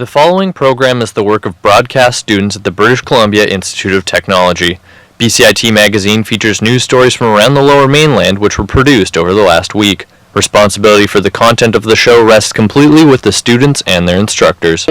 The following program is the work of broadcast students at the British Columbia Institute of Technology. BCIT Magazine features news stories from around the Lower Mainland which were produced over the last week. Responsibility for the content of the show rests completely with the students and their instructors.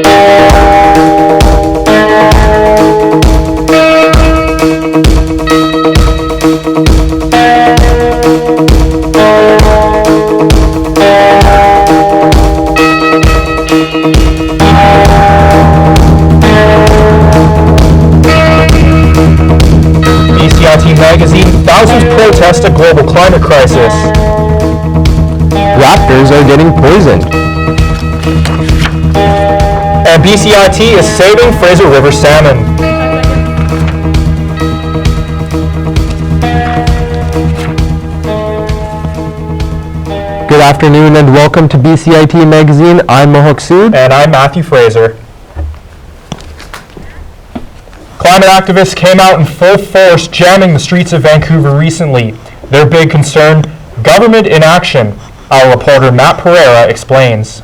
BCIT Magazine, thousands protest a global climate crisis. Raptors are getting poisoned. And BCIT is saving Fraser River salmon. Good afternoon and welcome to BCIT Magazine. I'm Mohawk Sood. And I'm Matthew Fraser. Climate activists came out in full force jamming the streets of Vancouver recently. Their big concern, government inaction. Our reporter Matt Pereira explains.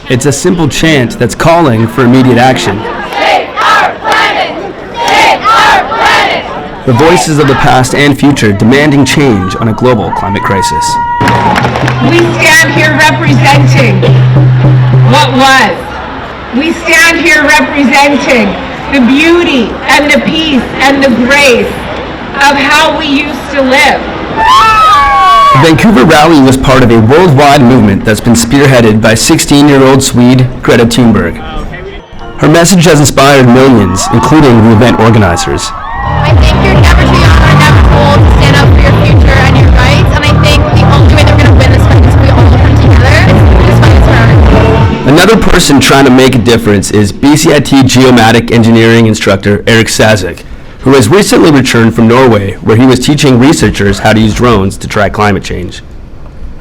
It's a simple chant that's calling for immediate action. Save our planet! Save our planet! The voices of the past and future demanding change on a global climate crisis. We stand here representing what was. We stand here representing the beauty and the peace and the grace of how we used to live. The Vancouver rally was part of a worldwide movement that's been spearheaded by 16-year-old Swede Greta Thunberg. Her message has inspired millions, including the event organizers. I think you're never too young or never too old to stand up for your future and your rights, and I think the only way that we're going to win this fight is if we all come together. This fight is for our people. Another person trying to make a difference is BCIT geomatic engineering instructor Eric Sazik, who has recently returned from Norway, where he was teaching researchers how to use drones to track climate change.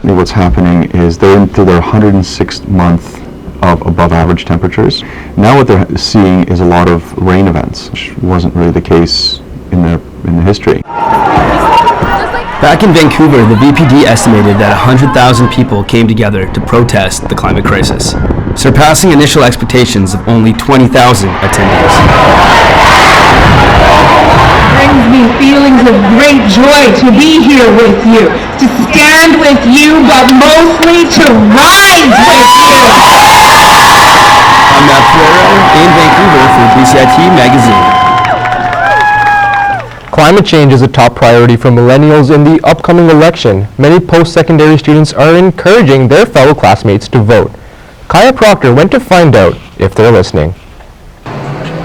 What's happening is they're into their 106th month of above average temperatures. Now what they're seeing is a lot of rain events, which wasn't really the case in the history. Back in Vancouver, the VPD estimated that 100,000 people came together to protest the climate crisis, surpassing initial expectations of only 20,000 attendees. Brings me feelings of great joy to be here with you, to stand with you, but mostly to rise with you. I'm Matt Pereira in Vancouver for BCIT Magazine. Climate change is a top priority for millennials in the upcoming election. Many post-secondary students are encouraging their fellow classmates to vote. Kaya Proctor went to find out if they're listening.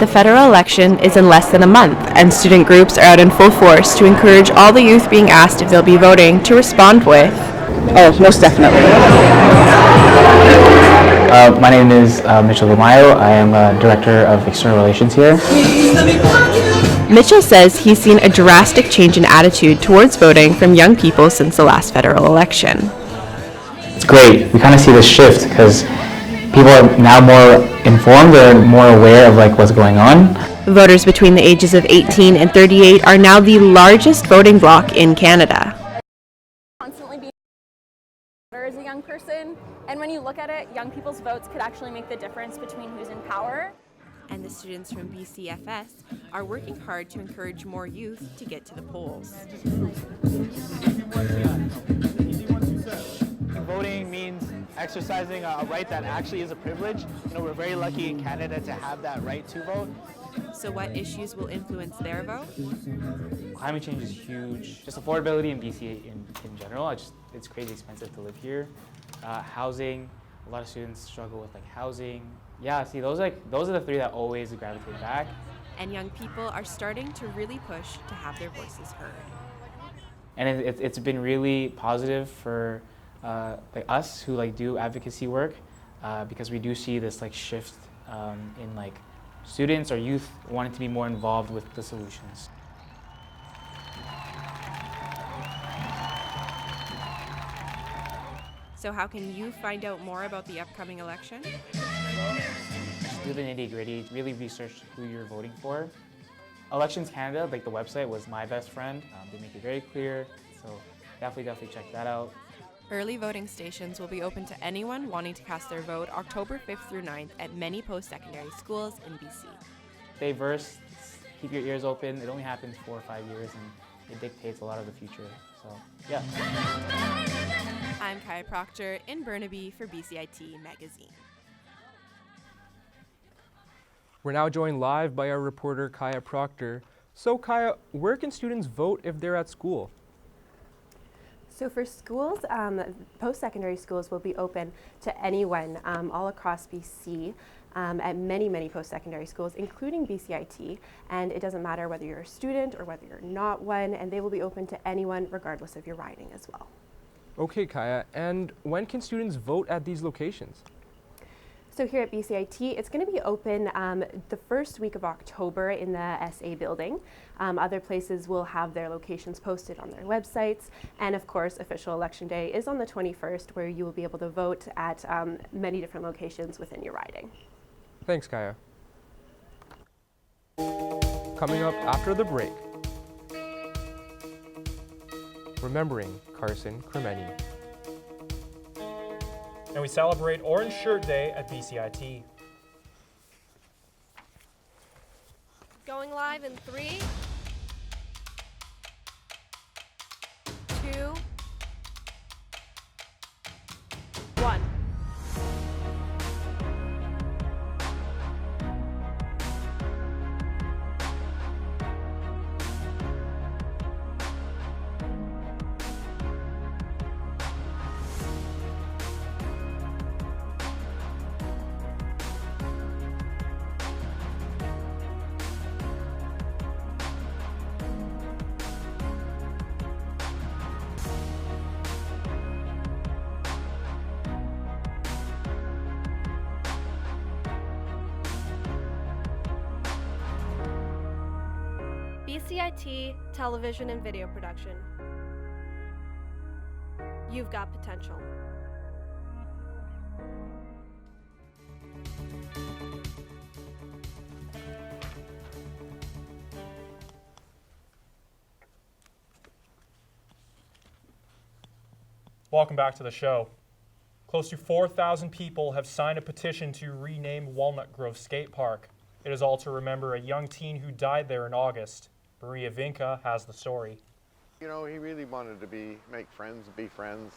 The federal election is in less than a month, and student groups are out in full force to encourage all the youth being asked if they'll be voting to respond with, "Oh, most definitely." My name is Mitchell Lumayo. I am Director of External Relations here. Mitchell says he's seen a drastic change in attitude towards voting from young people since the last federal election. It's great. We kind of see this shift because people are now more informed and more aware of what's going on. Voters between the ages of 18 and 38 are now the largest voting bloc in Canada. Constantly being as a young person, and when you look at it, young people's votes could actually make the difference between who's in power. And the students from BCFS are working hard to encourage more youth to get to the polls. Voting means exercising a right that actually is a privilege. We're very lucky in Canada to have that right to vote. So what issues will influence their vote? Climate change is huge. Just affordability in BC in general. It's crazy expensive to live here. Housing. A lot of students struggle with housing. Yeah, see, those are the three that always gravitate back. And young people are starting to really push to have their voices heard. And it's been really positive for us who do advocacy work because we do see this shift in students or youth wanting to be more involved with the solutions. So how can you find out more about the upcoming election? Just do the nitty-gritty, really research who you're voting for. Elections Canada, the website was my best friend. They make it very clear, so definitely check that out. Early voting stations will be open to anyone wanting to cast their vote October 5th through 9th at many post-secondary schools in BC. Stay versed, keep your ears open. It only happens 4 or 5 years and it dictates a lot of the future. So, yeah. I'm Kaya Proctor in Burnaby for BCIT Magazine. We're now joined live by our reporter, Kaya Proctor. So, Kaya, where can students vote if they're at school? So for schools, post-secondary schools will be open to anyone all across BC at many post-secondary schools, including BCIT. And it doesn't matter whether you're a student or whether you're not one, and they will be open to anyone regardless of your riding as well. Okay, Kaya, and when can students vote at these locations? So here at BCIT, it's going to be open the first week of October in the SA building. Other places will have their locations posted on their websites. And of course, official election day is on the 21st, where you will be able to vote at many different locations within your riding. Thanks, Kaya. Coming up after the break, remembering Carson Cremeni. And we celebrate Orange Shirt Day at BCIT. Going live in 3, 2, 1. BCIT Television and Video Production. You've got potential. Welcome back to the show. Close to 4,000 people have signed a petition to rename Walnut Grove Skate Park. It is all to remember a young teen who died there in August. Maria Vinca has the story. You know, he really wanted to make friends, be friends.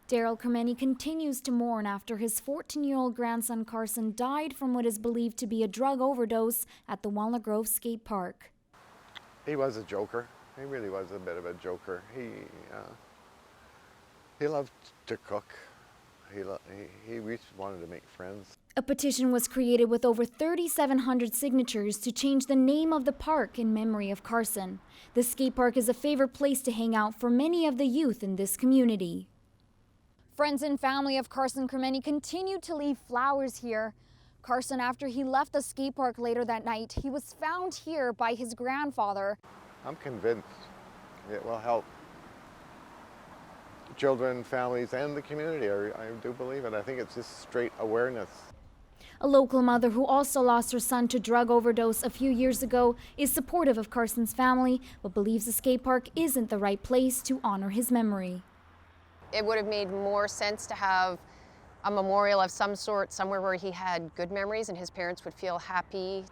Daryl Cremeni continues to mourn after his 14-year-old grandson Carson died from what is believed to be a drug overdose at the Walnut Grove Skate Park. He was a joker. He really was a bit of a joker. He loved to cook. He really wanted to make friends. A petition was created with over 3,700 signatures to change the name of the park in memory of Carson. The skate park is a favorite place to hang out for many of the youth in this community. Friends and family of Carson Cremeni continued to leave flowers here. Carson, after he left the skate park later that night, he was found here by his grandfather. I'm convinced it will help children, families, and the community. I do believe it. I think it's just straight awareness. A local mother who also lost her son to drug overdose a few years ago is supportive of Carson's family, but believes the skate park isn't the right place to honor his memory. It would have made more sense to have a memorial of some sort somewhere where he had good memories and his parents would feel happy.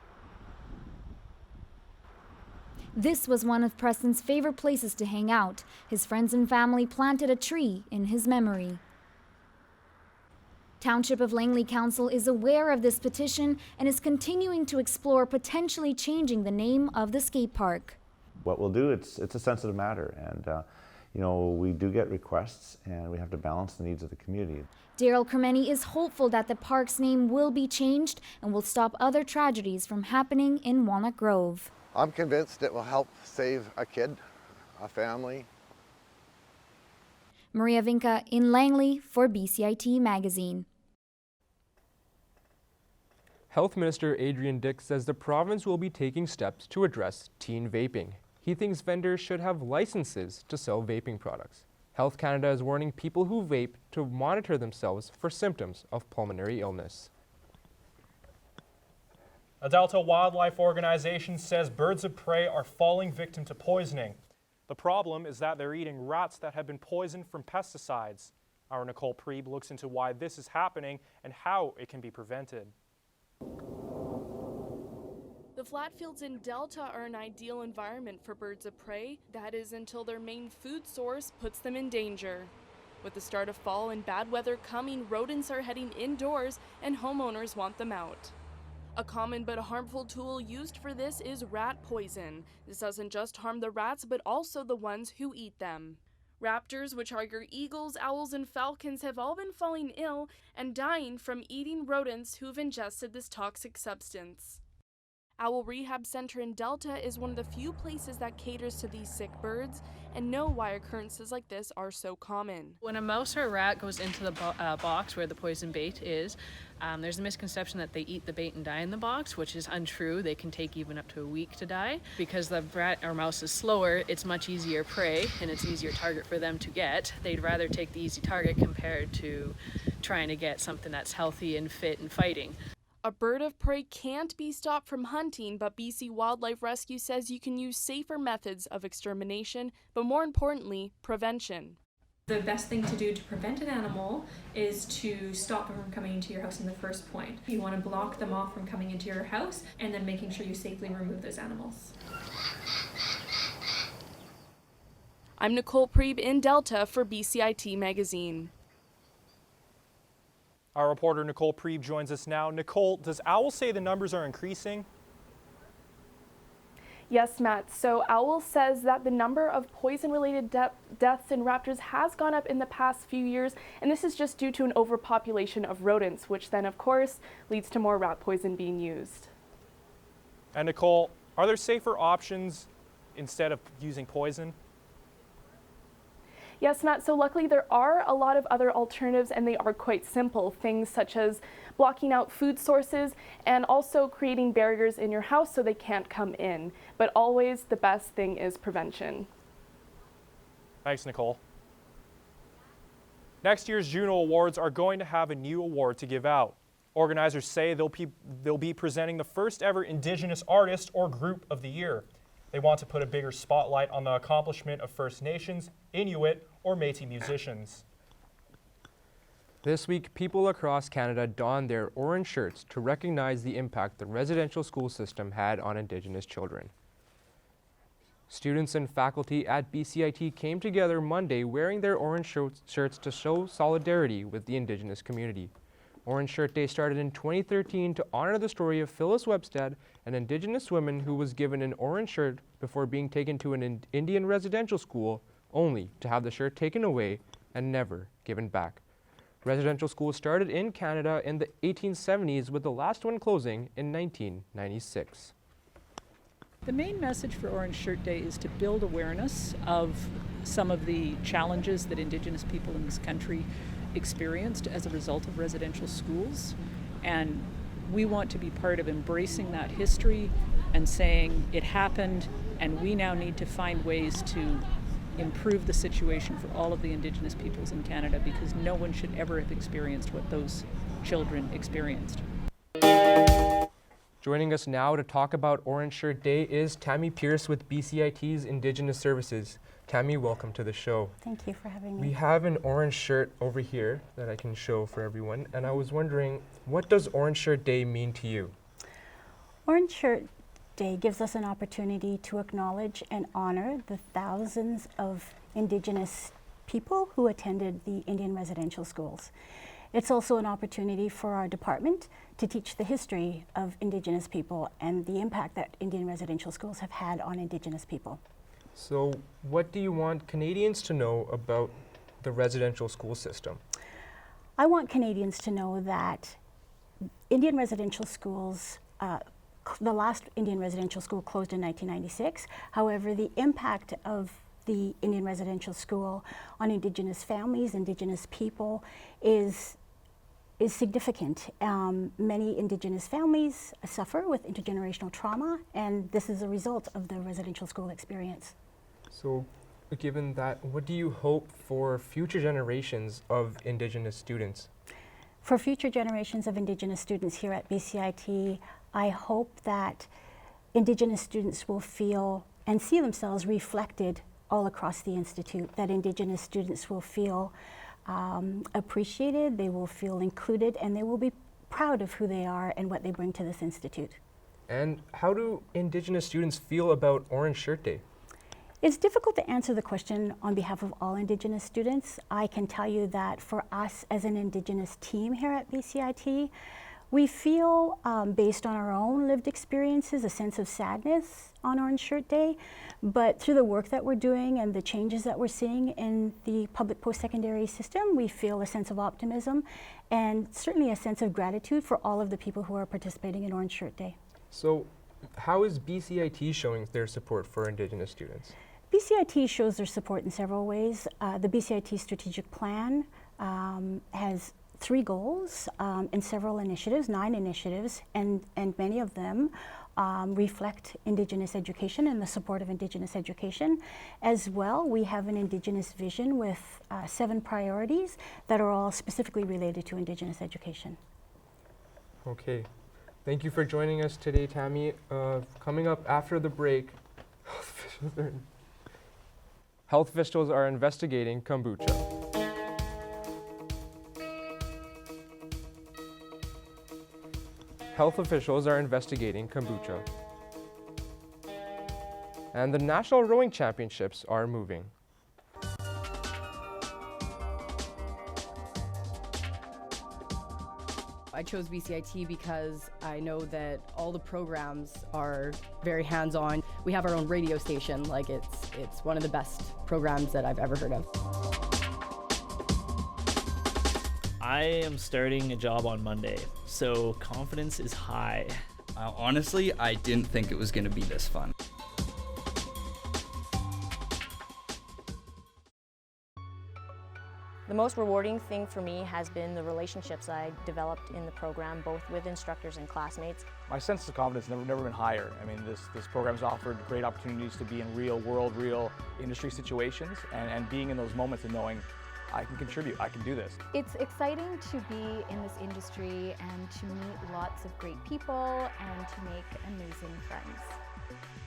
This was one of Preston's favorite places to hang out. His friends and family planted a tree in his memory. Township of Langley Council is aware of this petition and is continuing to explore potentially changing the name of the skate park. What we'll do, it's a sensitive matter, and you know, we do get requests and we have to balance the needs of the community. Daryl Cremeni is hopeful that the park's name will be changed and will stop other tragedies from happening in Walnut Grove. I'm convinced it will help save a kid, a family. Maria Vinca in Langley for BCIT Magazine. Health Minister Adrian Dix says the province will be taking steps to address teen vaping. He thinks vendors should have licenses to sell vaping products. Health Canada is warning people who vape to monitor themselves for symptoms of pulmonary illness. A Delta Wildlife Organization says birds of prey are falling victim to poisoning. The problem is that they're eating rats that have been poisoned from pesticides. Our Nicole Priebe looks into why this is happening and how it can be prevented. The flat fields in Delta are an ideal environment for birds of prey, that is until their main food source puts them in danger. With the start of fall and bad weather coming, rodents are heading indoors and homeowners want them out. A common but harmful tool used for this is rat poison. This doesn't just harm the rats, but also the ones who eat them. Raptors, which are your eagles, owls, and falcons, have all been falling ill and dying from eating rodents who've ingested this toxic substance. Owl Rehab Center in Delta is one of the few places that caters to these sick birds and know why occurrences like this are so common. When a mouse or a rat goes into the box where the poison bait is, there's a misconception that they eat the bait and die in the box, which is untrue. They can take even up to a week to die. Because the rat or mouse is slower, it's much easier prey and it's easier target for them to get. They'd rather take the easy target compared to trying to get something that's healthy and fit and fighting. A bird of prey can't be stopped from hunting, but BC Wildlife Rescue says you can use safer methods of extermination, but more importantly, prevention. The best thing to do to prevent an animal is to stop them from coming into your house in the first point. You want to block them off from coming into your house and then making sure you safely remove those animals. I'm Nicole Priebe in Delta for BCIT Magazine. Our reporter Nicole Priebe joins us now. Nicole, does OWL say the numbers are increasing? Yes, Matt. So OWL says that the number of poison-related deaths in raptors has gone up in the past few years, and this is just due to an overpopulation of rodents, which then, of course, leads to more rat poison being used. And Nicole, are there safer options instead of using poison? Yes, Matt, so luckily there are a lot of other alternatives and they are quite simple. Things such as blocking out food sources and also creating barriers in your house so they can't come in. But always the best thing is prevention. Thanks, Nicole. Next year's Juno Awards are going to have a new award to give out. Organizers say they'll be presenting the first ever Indigenous Artist or Group of the Year. They want to put a bigger spotlight on the accomplishment of First Nations, Inuit, or Métis musicians. This week, people across Canada donned their orange shirts to recognize the impact the residential school system had on Indigenous children. Students and faculty at BCIT came together Monday wearing their orange shirts to show solidarity with the Indigenous community. Orange Shirt Day started in 2013 to honor the story of Phyllis Webstad, an Indigenous woman who was given an orange shirt before being taken to an Indian residential school, only to have the shirt taken away and never given back. Residential schools started in Canada in the 1870s, with the last one closing in 1996. The main message for Orange Shirt Day is to build awareness of some of the challenges that Indigenous people in this country experienced as a result of residential schools, and we want to be part of embracing that history and saying it happened and we now need to find ways to improve the situation for all of the Indigenous peoples in Canada, because no one should ever have experienced what those children experienced. Joining us now to talk about Orange Shirt Day is Tammy Pierce with BCIT's Indigenous Services. Tammy, welcome to the show. Thank you for having me. We have an orange shirt over here that I can show for everyone, and I was wondering, what does Orange Shirt Day mean to you? Orange Shirt Day gives us an opportunity to acknowledge and honor the thousands of Indigenous people who attended the Indian residential schools. It's also an opportunity for our department to teach the history of Indigenous people and the impact that Indian residential schools have had on Indigenous people. So what do you want Canadians to know about the residential school system? I want Canadians to know that Indian residential schools, the last Indian residential school closed in 1996. However, the impact of the Indian residential school on Indigenous families, Indigenous people is significant. Many Indigenous families suffer with intergenerational trauma, and this is a result of the residential school experience. So, given that, what do you hope for future generations of Indigenous students? For future generations of Indigenous students here at BCIT, I hope that Indigenous students will feel and see themselves reflected all across the Institute, that Indigenous students will feel appreciated, they will feel included, and they will be proud of who they are and what they bring to this institute. And how do Indigenous students feel about Orange Shirt Day? It's difficult to answer the question on behalf of all Indigenous students. I can tell you that for us as an Indigenous team here at BCIT, we feel, based on our own lived experiences, a sense of sadness on Orange Shirt Day, but through the work that we're doing and the changes that we're seeing in the public post-secondary system, we feel a sense of optimism and certainly a sense of gratitude for all of the people who are participating in Orange Shirt Day. So how is BCIT showing their support for Indigenous students? BCIT shows their support in several ways. The BCIT strategic plan has 3 goals and several initiatives, 9 initiatives, and many of them reflect Indigenous education and the support of Indigenous education. As well, we have an Indigenous vision with 7 priorities that are all specifically related to Indigenous education. Okay. Thank you for joining us today, Tammy. Coming up after the break, health officials are investigating kombucha. Health officials are investigating kombucha. And the National Rowing Championships are moving. I chose BCIT because I know that all the programs are very hands-on. We have our own radio station, like it's one of the best programs that I've ever heard of. I am starting a job on Monday, so confidence is high. Honestly, I didn't think it was going to be this fun. The most rewarding thing for me has been the relationships I developed in the program, both with instructors and classmates. My sense of confidence has never been higher. I mean, this program's offered great opportunities to be in real world, real industry situations, and being in those moments and knowing I can contribute, I can do this. It's exciting to be in this industry and to meet lots of great people and to make amazing friends.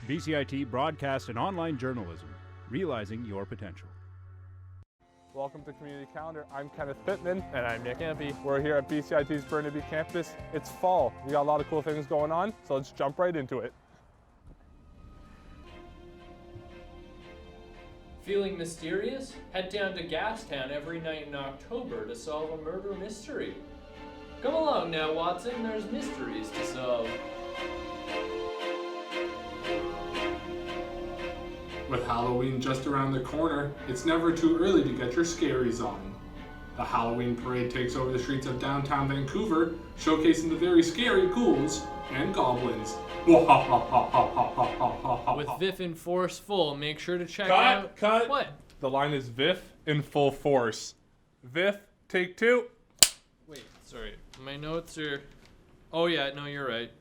BCIT Broadcast and Online Journalism, realizing your potential. Welcome to Community Calendar. I'm Kenneth Pittman. And I'm Nick Ampey. We're here at BCIT's Burnaby campus. It's fall. We got a lot of cool things going on, so let's jump right into it. Feeling mysterious? Head down to Gastown every night in October to solve a murder mystery. Come along now, Watson. There's mysteries to solve. With Halloween just around the corner, it's never too early to get your scaries on. The Halloween parade takes over the streets of downtown Vancouver, showcasing the very scary ghouls and goblins. With VIF in force full, make sure to check out... Cut! What? The line is VIF in full force. VIF, take 2. Wait, sorry. My notes are... Oh yeah, no, you're right.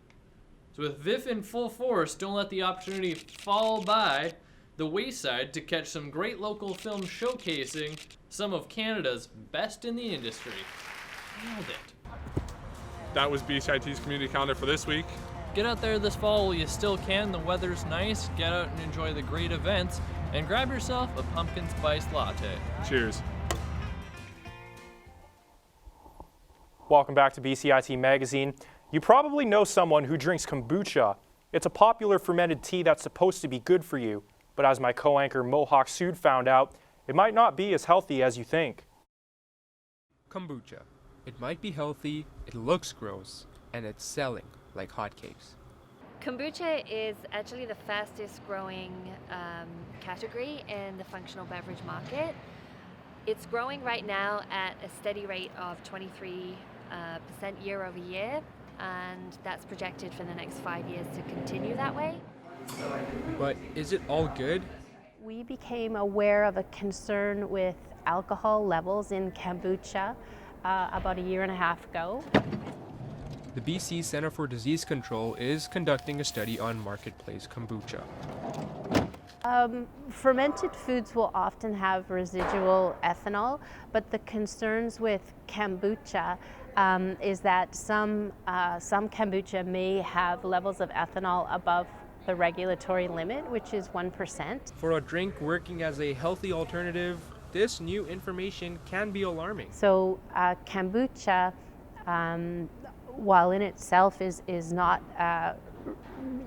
So with VIF in full force, don't let the opportunity fall by the wayside to catch some great local films showcasing some of Canada's best in the industry. Nailed it. That was BCIT's Community Calendar for this week. Get out there this fall while you still can. The weather's nice. Get out and enjoy the great events. And grab yourself a pumpkin spice latte. Cheers. Welcome back to BCIT Magazine. You probably know someone who drinks kombucha. It's a popular fermented tea that's supposed to be good for you. But as my co-anchor Mohawk Sood found out, it might not be as healthy as you think. Kombucha. It might be healthy, it looks gross, and it's selling like hotcakes. Kombucha is actually the fastest growing category in the functional beverage market. It's growing right now at a steady rate of 23% year over year, and that's projected for the next 5 years to continue that way. But is it all good? We became aware of a concern with alcohol levels in kombucha about a year and a half ago. The BC Centre for Disease Control is conducting a study on marketplace kombucha. Fermented foods will often have residual ethanol, but the concerns with kombucha is that some kombucha may have levels of ethanol above the regulatory limit, which is 1%. For a drink working as a healthy alternative, this new information can be alarming. So kombucha, while in itself is not,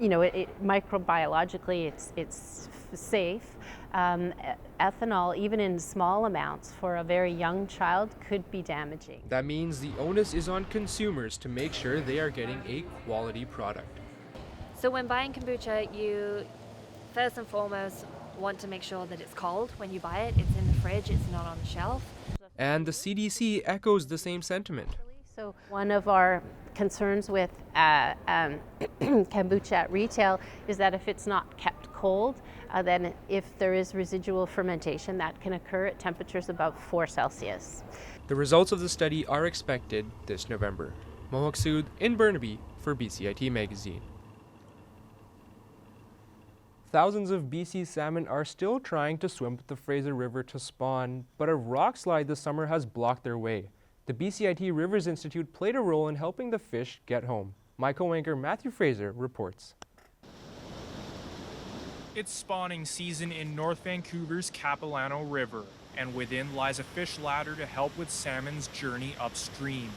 microbiologically it's safe. Ethanol, even in small amounts for a very young child, could be damaging. That means the onus is on consumers to make sure they are getting a quality product. So when buying kombucha, you first and foremost want to make sure that it's cold when you buy it. It's in the fridge, it's not on the shelf. And the CDC echoes the same sentiment. So one of our concerns with kombucha at retail is that if it's not kept cold, then if there is residual fermentation, that can occur at temperatures above 4 Celsius. The results of the study are expected this November. Mohawk Sood in Burnaby for BCIT Magazine. Thousands of BC salmon are still trying to swim the Fraser River to spawn, but a rock slide this summer has blocked their way. The BCIT Rivers Institute played a role in helping the fish get home. My co-anchor Matthew Fraser reports. It's spawning season in North Vancouver's Capilano River, and within lies a fish ladder to help with salmon's journey upstream.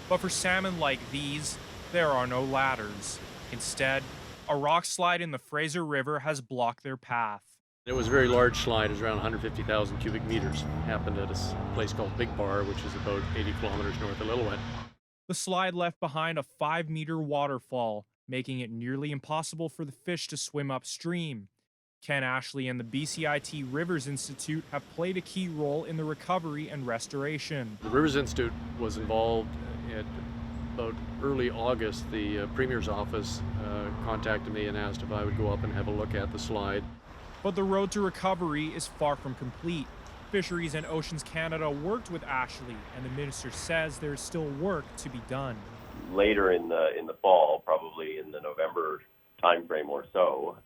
But for salmon like these, there are no ladders. Instead, a rock slide in the Fraser River has blocked their path. It was a very large slide. It was around 150,000 cubic meters. It happened at a place called Big Bar, which is about 80 kilometers north of Lillooet. The slide left behind a 5-meter waterfall, making it nearly impossible for the fish to swim upstream. Ken Ashley and the BCIT Rivers Institute have played a key role in the recovery and restoration. The Rivers Institute was involved at about early August. The Premier's office contacted me and asked if I would go up and have a look at the slide. But the road to recovery is far from complete. Fisheries and Oceans Canada worked with Ashley, and the minister says there's still work to be done. Later in the fall, probably in the November timeframe or so,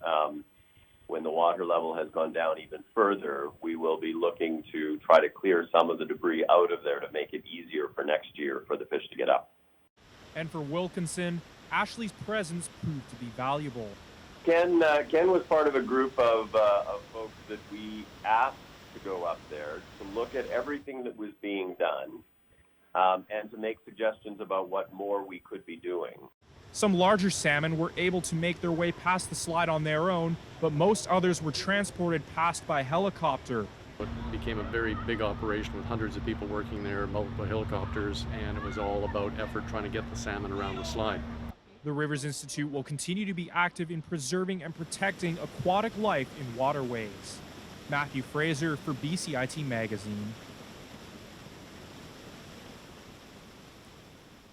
when the water level has gone down even further, we will be looking to try to clear some of the debris out of there to make it easier for next year for the fish to get up. And for Wilkinson, Ashley's presence proved to be valuable. Ken was part of a group of folks that we asked to go up there to look at everything that was being done and to make suggestions about what more we could be doing. Some larger salmon were able to make their way past the slide on their own, but most others were transported past by helicopter. It became a very big operation with hundreds of people working there, multiple helicopters, and it was all about effort trying to get the salmon around the slide. The Rivers Institute will continue to be active in preserving and protecting aquatic life in waterways. Matthew Fraser for BCIT Magazine.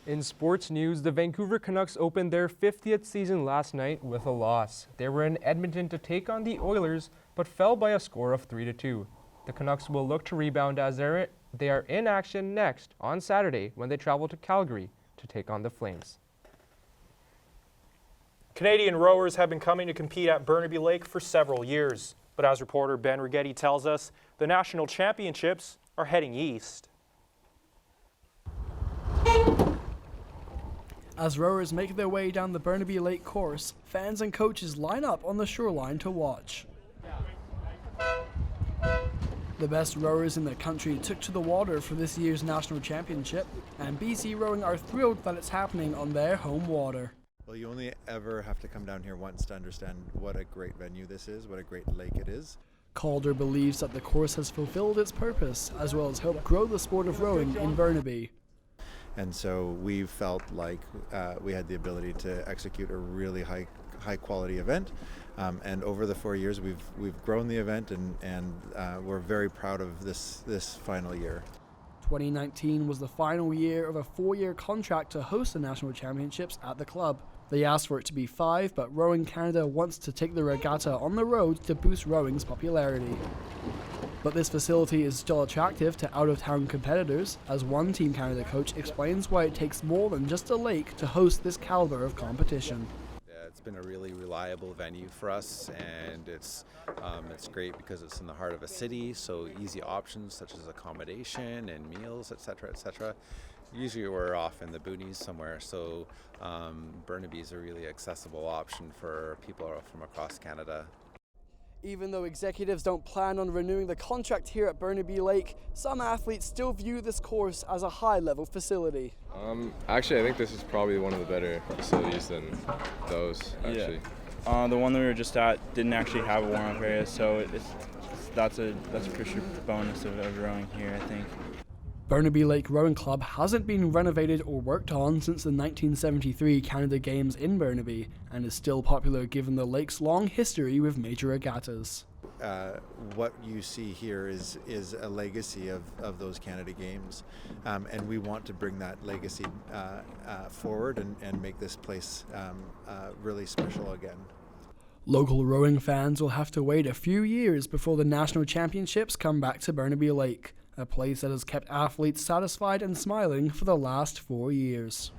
In sports news, the Vancouver Canucks opened their 50th season last night with a loss. They were in Edmonton to take on the Oilers, but fell by a score of 3-2. The Canucks will look to rebound as they are in action next on Saturday when they travel to Calgary to take on the Flames. Canadian rowers have been coming to compete at Burnaby Lake for several years, but as reporter Ben Rigetti tells us, the national championships are heading east. As rowers make their way down the Burnaby Lake course, fans and coaches line up on the shoreline to watch. The best rowers in the country took to the water for this year's national championship, and BC Rowing are thrilled that it's happening on their home water. Well, you only ever have to come down here once to understand what a great venue this is, what a great lake it is. Calder believes that the course has fulfilled its purpose, as well as helped grow the sport of rowing in Burnaby. And so we felt like we had the ability to execute a really high quality event. And over the 4 years, we've grown the event, and we're very proud of this final year. 2019 was the final year of a 4-year contract to host the national championships at the club. They asked for it to be 5, but Rowing Canada wants to take the regatta on the road to boost rowing's popularity. But this facility is still attractive to out-of-town competitors, as one Team Canada coach explains why it takes more than just a lake to host this caliber of competition. It's been a really reliable venue for us, and it's great because it's in the heart of a city, so easy options such as accommodation and meals, etc., etc. Usually we're off in the boonies somewhere, so Burnaby is a really accessible option for people from across Canada. Even though executives don't plan on renewing the contract here at Burnaby Lake, some athletes still view this course as a high-level facility. Actually, I think this is probably one of the better facilities than those, actually. Yeah. The one that we were just at didn't actually have a warm-up area, so that's a for sure bonus of rowing here, I think. Burnaby Lake Rowing Club hasn't been renovated or worked on since the 1973 Canada Games in Burnaby, and is still popular given the lake's long history with major regattas. What you see here is a legacy of those Canada Games, and we want to bring that legacy forward and make this place really special again. Local rowing fans will have to wait a few years before the national championships come back to Burnaby Lake, a place that has kept athletes satisfied and smiling for the last 4 years.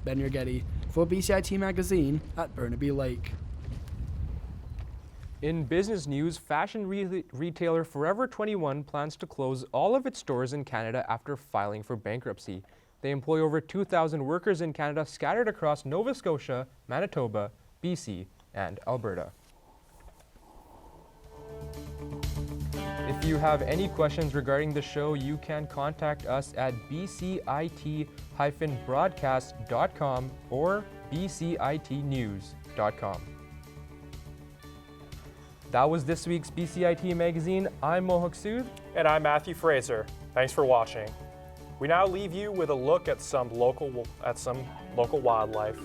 Ben Yergetti for BCIT Magazine at Burnaby Lake. In business news, fashion retailer Forever 21 plans to close all of its stores in Canada after filing for bankruptcy. They employ over 2,000 workers in Canada scattered across Nova Scotia, Manitoba, BC, and Alberta. If you have any questions regarding the show, you can contact us at bcit-broadcast.com or bcitnews.com. That was this week's BCIT Magazine. I'm Mohawk Sood. And I'm Matthew Fraser. Thanks for watching. We now leave you with a look at some local wildlife.